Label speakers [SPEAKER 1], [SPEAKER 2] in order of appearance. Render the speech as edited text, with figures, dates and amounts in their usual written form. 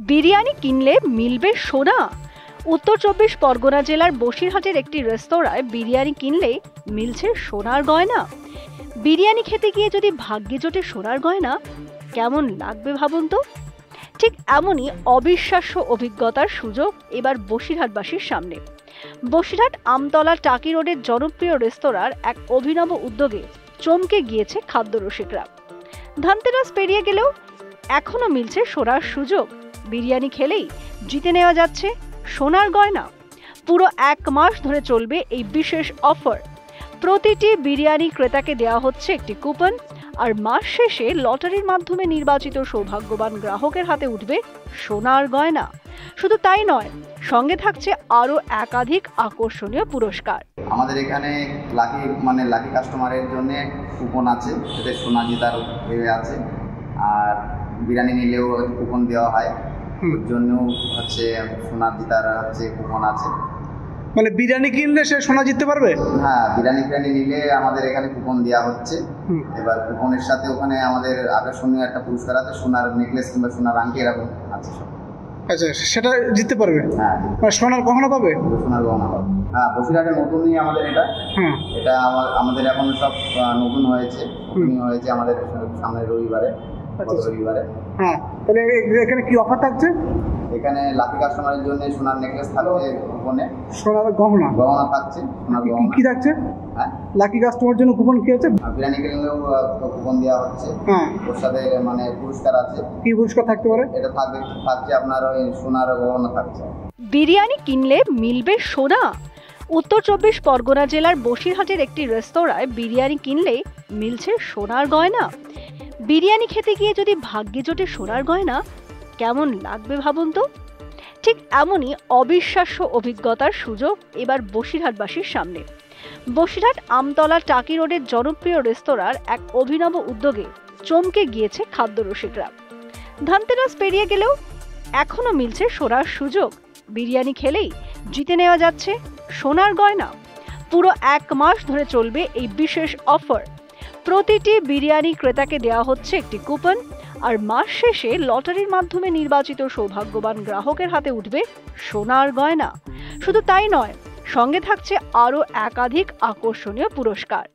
[SPEAKER 1] বিরিয়ানি কিনলে মিলবে সোনা। উত্তর চব্বিশ পরগনা জেলার বসিরহাটের একটি রেস্তোরাঁয় বিরিয়ানি কিনলে মিলছে সোনার গয়না। বিরিয়ানি খেতে গিয়ে যদি ভাগ্যে জোটে সোনার গয়না, কেমন লাগবে ভাবুন তো। ঠিক এমনই অবিশ্বাস্য অভিজ্ঞতার সুযোগ এবার বসিরহাটবাসীর সামনে। বসিরহাট আমতলা টাকি রোডের জনপ্রিয় রেস্তোরাঁর এক অভিনব উদ্যোগে চমকে গিয়েছে খাদ্য রসিকরা। ধনতেরাস পেরিয়ে গেলেও এখনো মিলছে সোনার সুযোগ। বিরিয়ানি খেলেই জিতে নেওয়া যাচ্ছে সোনার গয়না। পুরো 1 মাস ধরে চলবে এই বিশেষ অফার। প্রতিটি বিরিয়ানি ক্রেতাকে দেওয়া হচ্ছে একটি কুপন, আর মাস শেষে লটারির মাধ্যমে নির্বাচিত সৌভাগ্যবান গ্রাহকের হাতে উঠবে সোনার গয়না। শুধু তাই নয়, সঙ্গে থাকছে আরো একাধিক আকর্ষণীয় পুরস্কার।
[SPEAKER 2] আমাদের এখানে লাকি কাস্টমারের জন্য কুপন আছে, এতে সোনা জেতার ভেবে আছে। আর বিরিয়ানি নিলেও কুপন দেওয়া হয়, ওর জন্য হচ্ছে সোনা জেতার কুপন আছে।
[SPEAKER 3] মানে বিরিয়ানি কিনলে সে সোনা জিততে পারবে?
[SPEAKER 2] হ্যাঁ, বিরিয়ানি নিলে আমাদের এখানে কুপন দেওয়া হচ্ছে। এবার কুপনের সাথে ওখানে আমাদের আকর্ষণীয় একটা পুরস্কার আছে, সোনার নেকলেস কিংবা সোনার আংটি এরকম আছে সব।
[SPEAKER 3] আচ্ছা, সেটা জিততে পারবে?
[SPEAKER 2] হ্যাঁ,
[SPEAKER 3] সোনার গহনা পাবে?
[SPEAKER 2] সোনার গহনা পাবে। হ্যাঁ, বসিরহাটের নতুনই আমাদের এটা আমাদের এখন সব নতুন হয়েছে, আমাদের সামনের রবিবারে।
[SPEAKER 3] হ্যাঁ, তাহলে এখানে কি অফার থাকছে?
[SPEAKER 2] এখানে লাকি কাস্টমারের জন্য সোনার নেকলেস থাকছে, কুপনে
[SPEAKER 3] সোনার গহনা
[SPEAKER 2] থাকছে। সোনার গহনা
[SPEAKER 3] কি থাকছে?
[SPEAKER 2] হ্যাঁ,
[SPEAKER 3] লাকি কাস্টমারের জন্য কুপন কি আছে?
[SPEAKER 2] বিরিয়ানি কিনলেও কুপন দেওয়া হচ্ছে।
[SPEAKER 3] হ্যাঁ,
[SPEAKER 2] ওর সাথে পুরস্কার আছে।
[SPEAKER 3] কি পুরস্কার থাকতে পারে?
[SPEAKER 2] এটা থাকছে আপনার ওই সোনার গহনা থাকছে।
[SPEAKER 1] বিরিয়ানি কিনলে মিলবে সোনা। উত্তর চব্বিশ পরগনা জেলার বসিরহাটের একটি রেস্তোরাঁয় বিরিয়ানি কিনলে মিলছে সোনার গয়না। বিরিয়ানি খেতে গিয়ে যদি ভাগ্যে জোটে সোনার গয়না, কেমন লাগবে ভাবুন তো। ঠিক এমনই অবিশ্বাস্য অভিজ্ঞতার সুযোগ এবার বসিরহাটবাসীর সামনে। বসিরহাট আমতলা টাকি রোডের জনপ্রিয় রেস্তোরাঁর এক অভিনব উদ্যোগে চমকে গিয়েছে খাদ্য রসিকরা। ধনতেরাস পেরিয়ে গেলেও এখনো মিলছে সোনার সুযোগ। বিরিয়ানি খেলেই জিতে নেওয়া যাচ্ছে সোনার গয়না। পুরো 1 মাস ধরে চলবে এই বিশেষ অফার। প্রতিটি বিরিয়ানি ক্রেতাকে দেওয়া হচ্ছে একটি কুপন, আর মাস শেষে লটারির মাধ্যমে নির্বাচিত সৌভাগ্যবান গ্রাহকের হাতে উঠবে সোনার গয়না। শুধু তাই নয়, সঙ্গে থাকছে আরো একাধিক আকর্ষণীয় পুরস্কার।